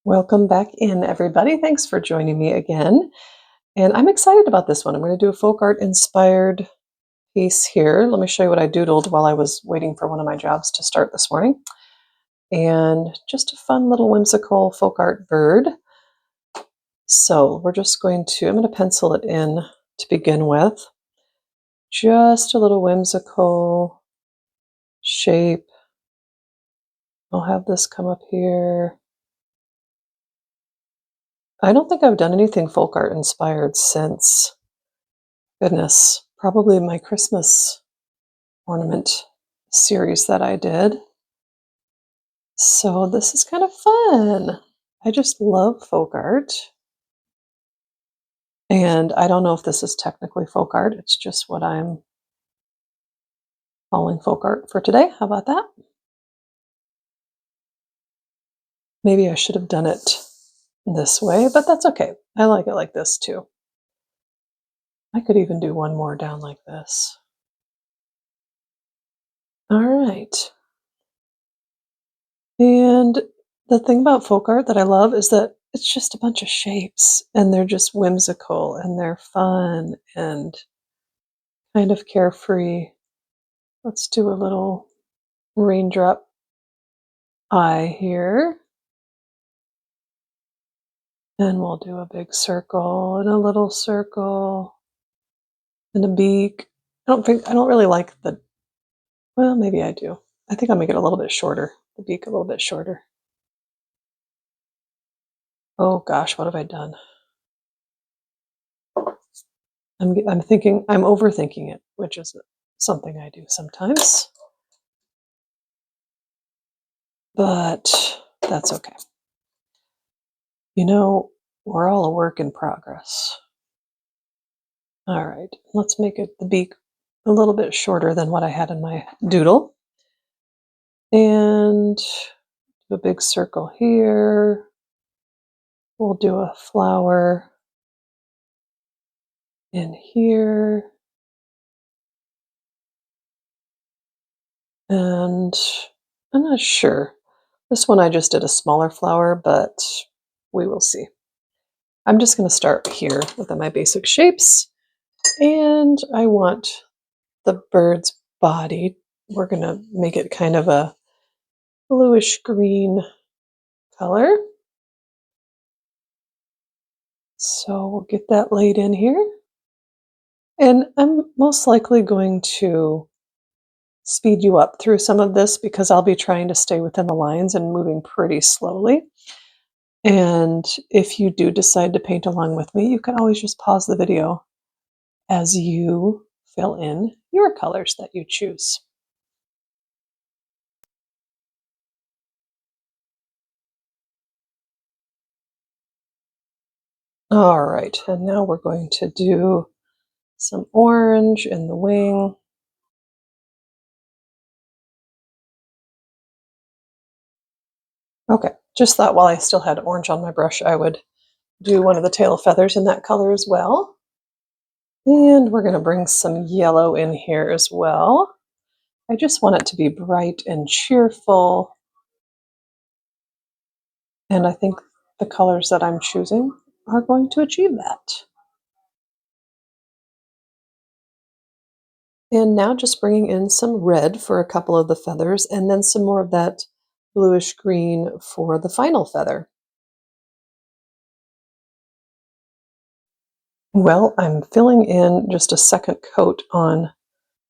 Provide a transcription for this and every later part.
Welcome back in, everybody. Thanks for joining me again. And I'm excited about this one. I'm going to do a folk art inspired piece here. Let me show you what I doodled while I was waiting for one of my jobs to start this morning. And just a fun little whimsical folk art bird. So I'm going to pencil it in to begin with. Just a little whimsical shape. I'll have this come up here. I don't think I've done anything folk art inspired since, goodness, probably my Christmas ornament series that I did. So this is kind of fun. I just love folk art. And I don't know if this is technically folk art. It's just what I'm calling folk art for today. How about that? Maybe I should have done it this way, but that's okay. I like it like this too. I could even do one more down like this. All right. And the thing about folk art that I love is that it's just a bunch of shapes and they're just whimsical and they're fun and kind of carefree. Let's do a little raindrop eye here. And we'll do a big circle and a little circle and a beak. I don't really like well, maybe I do. I think I'll make it a little bit shorter, the beak a little bit shorter. Oh gosh, what have I done? I'm overthinking it, which is something I do sometimes. But that's okay. You know, we're all a work in progress. All right, let's make the beak a little bit shorter than what I had in my doodle. And do a big circle here. We'll do a flower in here. And I'm not sure. This one I just did a smaller flower, but we will see. I'm just going to start here with my basic shapes. And I want the bird's body. We're going to make it kind of a bluish green color. So we'll get that laid in here. And I'm most likely going to speed you up through some of this because I'll be trying to stay within the lines and moving pretty slowly. And if you do decide to paint along with me, you can always just pause the video as you fill in your colors that you choose. All right, and now we're going to do some orange in the wing. Okay, just thought while I still had orange on my brush, I would do one of the tail feathers in that color as well. And we're going to bring some yellow in here as well. I just want it to be bright and cheerful. And I think the colors that I'm choosing are going to achieve that. And now just bringing in some red for a couple of the feathers and then some more of that bluish green for the final feather. Well, I'm filling in just a second coat on,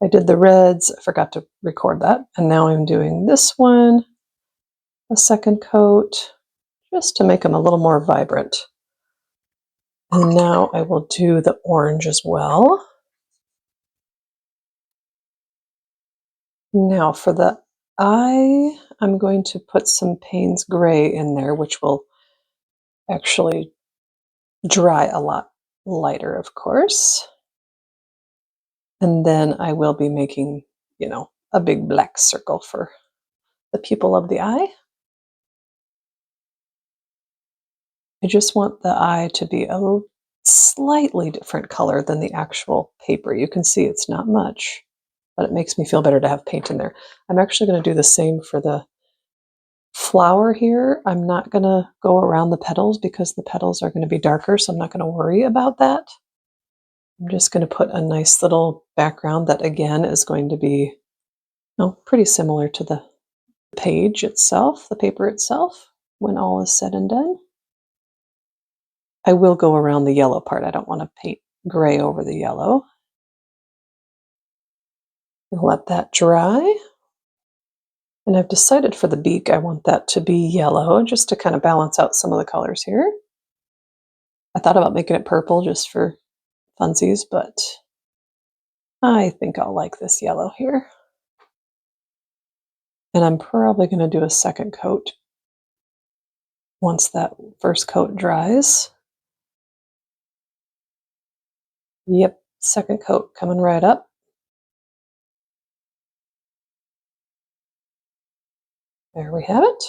I did the reds, I forgot to record that, and now I'm doing this one, a second coat, just to make them a little more vibrant. And now I will do the orange as well. Now for the eye, I'm going to put some Payne's Gray in there, which will actually dry a lot lighter, of course. And then I will be making, a big black circle for the pupil of the eye. I just want the eye to be a slightly different color than the actual paper. You can see it's not much, but it makes me feel better to have paint in there. I'm actually going to do the same for the flower here, I'm not going to go around the petals because the petals are going to be darker, so I'm not going to worry about that. I'm just going to put a nice little background that again is going to be pretty similar to the page itself, the paper itself, when all is said and done. I will go around the yellow part. I don't want to paint gray over the yellow. Let that dry. And I've decided for the beak, I want that to be yellow, just to kind of balance out some of the colors here. I thought about making it purple just for funsies, but I think I'll like this yellow here. And I'm probably going to do a second coat once that first coat dries. Yep, second coat coming right up. There we have it.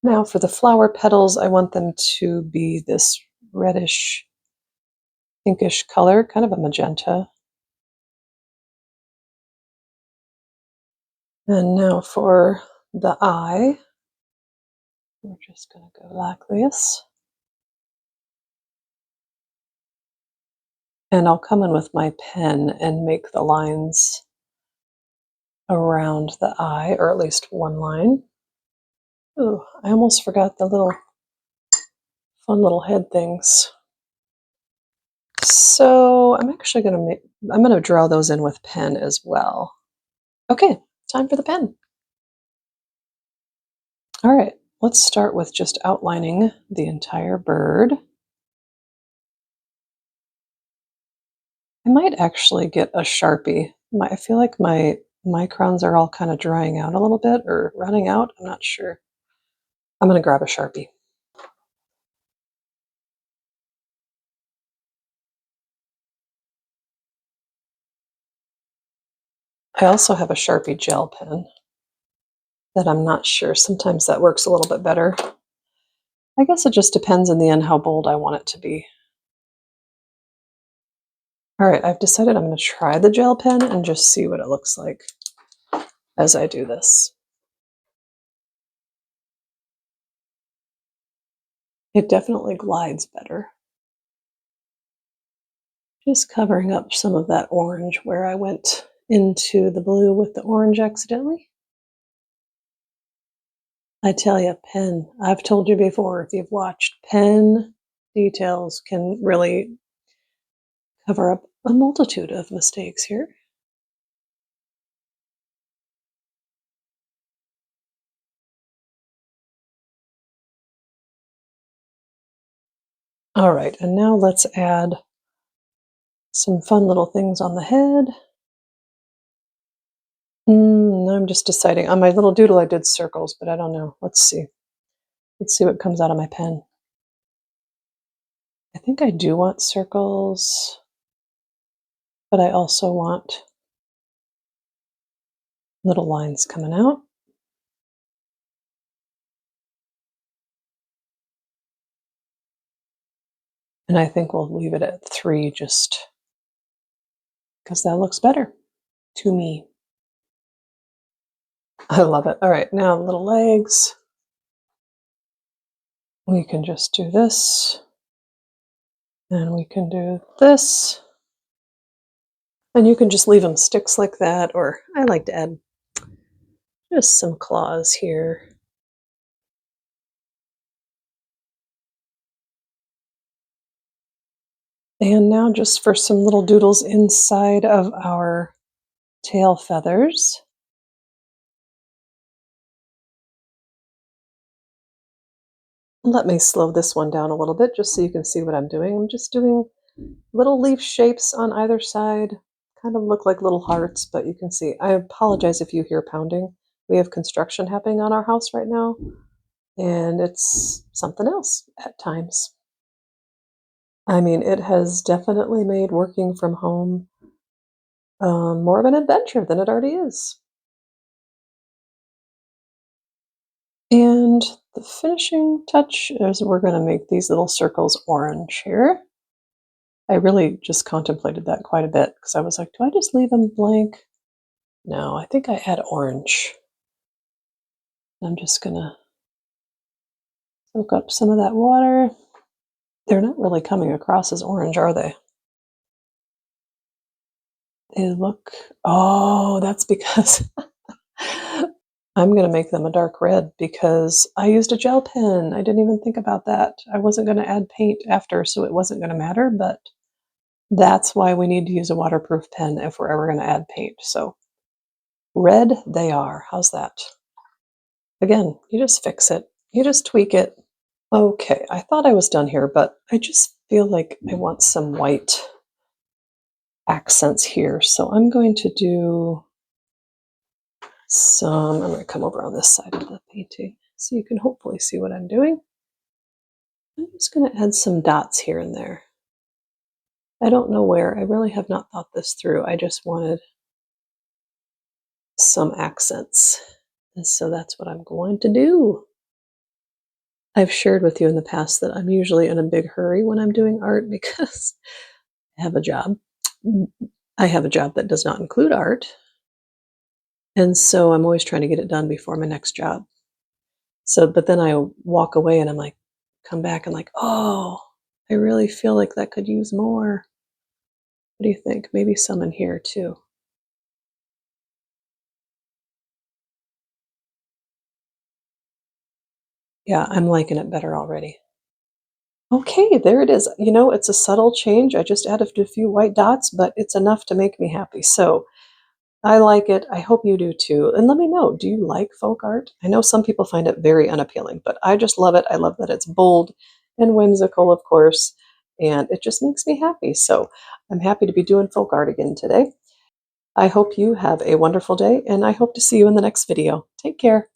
Now for the flower petals, I want them to be this reddish, pinkish color, kind of a magenta. And now for the eye, we're just going to go like this. And I'll come in with my pen and make the lines around the eye, or at least one line. Ooh, I almost forgot the little fun little head things. So I'm actually going to draw those in with pen as well. Okay, time for the pen. All right, let's start with just outlining the entire bird. I might actually get a Sharpie. I feel like my microns are all kind of drying out a little bit or running out. I'm not sure. I'm going to grab a Sharpie. I also have a Sharpie gel pen that I'm not sure. Sometimes that works a little bit better. I guess it just depends in the end how bold I want it to be. All right, I've decided I'm going to try the gel pen and just see what it looks like as I do this. It definitely glides better. Just covering up some of that orange where I went into the blue with the orange accidentally. I tell you, pen, I've told you before, if you've watched, pen details can really cover up a multitude of mistakes here. All right, and now let's add some fun little things on the head. I'm just deciding. On my little doodle I did circles, but I don't know. Let's see. Let's see what comes out of my pen. I think I do want circles, but I also want little lines coming out. And I think we'll leave it at 3 just because that looks better to me. I love it. All right, now little legs. We can just do this. And we can do this. And you can just leave them sticks like that, or I like to add just some claws here. And now just for some little doodles inside of our tail feathers. Let me slow this one down a little bit just so you can see what I'm doing. I'm just doing little leaf shapes on either side. Kind of look like little hearts, but you can see. I apologize if you hear pounding. We have construction happening on our house right now, and it's something else at times. I mean, it has definitely made working from home more of an adventure than it already is. And the finishing touch is we're going to make these little circles orange here. I really just contemplated that quite a bit because I was like, do I just leave them blank? No, I think I add orange. I'm just going to Soak up some of that water. They're not really coming across as orange, are they? They look, oh, that's because I'm going to make them a dark red because I used a gel pen. I didn't even think about that. I wasn't going to add paint after, so it wasn't going to matter, but that's why we need to use a waterproof pen if we're ever going to add paint. So red they are. How's that? Again, you just fix it. You just tweak it. Okay, I thought I was done here, but I just feel like I want some white accents here. So I'm going to do I'm going to come over on this side of the painting so you can hopefully see what I'm doing. I'm just going to add some dots here and there. I don't know where. I really have not thought this through. I just wanted some accents. And so that's what I'm going to do. I've shared with you in the past that I'm usually in a big hurry when I'm doing art because I have a job. I have a job that does not include art. And so I'm always trying to get it done before my next job. So, but then I walk away and I'm like, come back and like, oh, I really feel like that could use more. What do you think? Maybe some in here too. Yeah, I'm liking it better already. Okay, there it is. You know, it's a subtle change. I just added a few white dots, but it's enough to make me happy. So I like it. I hope you do too. And let me know, do you like folk art? I know some people find it very unappealing, but I just love it. I love that it's bold and whimsical, of course, and it just makes me happy. So I'm happy to be doing folk art again today. I hope you have a wonderful day, and I hope to see you in the next video. Take care.